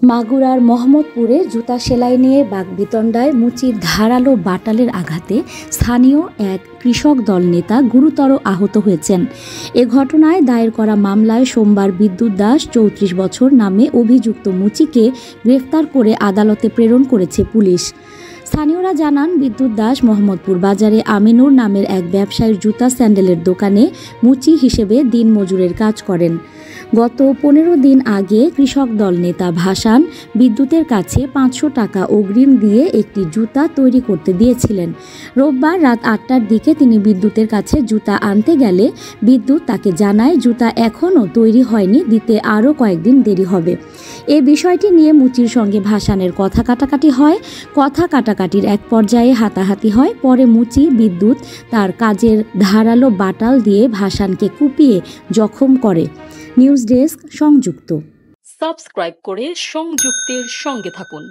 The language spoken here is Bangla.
মাগুরার মোহাম্মদপুরে জুতা সেলাই নিয়ে বাকবিতণ্ডায় মুচির ধারালো বাটালের আঘাতে স্থানীয় এক কৃষক দল নেতা গুরুতর আহত হয়েছেন। এ ঘটনায় দায়ের করা মামলায় সোমবার বিদ্যুৎ দাস ৩৪ বছর নামে অভিযুক্ত মুচিকে গ্রেফতার করে আদালতে প্রেরণ করেছে পুলিশ। স্থানীয়রা জানান, বিদ্যুৎ দাস মোহাম্মদপুর বাজারে আমিনুর নামের এক ব্যবসায়ীর জুতা স্যান্ডেলের দোকানে মুচি হিসেবে দিনমজুরের কাজ করেন। গত ১৫ দিন আগে কৃষক দল নেতা ভাসান বিদ্যুতের কাছে ৫০০ টাকা অগ্রিম দিয়ে একটি জুতা তৈরি করতে দিয়েছিলেন। রোববার রাত ৮টার দিকে তিনি বিদ্যুতের কাছে জুতা আনতে গেলে বিদ্যুৎ তাকে জানায় জুতা এখনও তৈরি হয়নি, দিতে আরও কয়েকদিন দেরি হবে। এ বিষয়টি নিয়ে মুচির সঙ্গে ভাসানের কথা কাটাকাটি হয়। কথা কাটাকাটির এক পর্যায়ে হাতাহাতি হয়। পরে মুচি বিদ্যুৎ তার কাজের ধারালো বাটাল দিয়ে ভাসানকে কুপিয়ে জখম করে। নিউজ ডেস্ক সংযুক্ত। সাবস্ক্রাইব করে সংযুক্তের সঙ্গে থাকুন।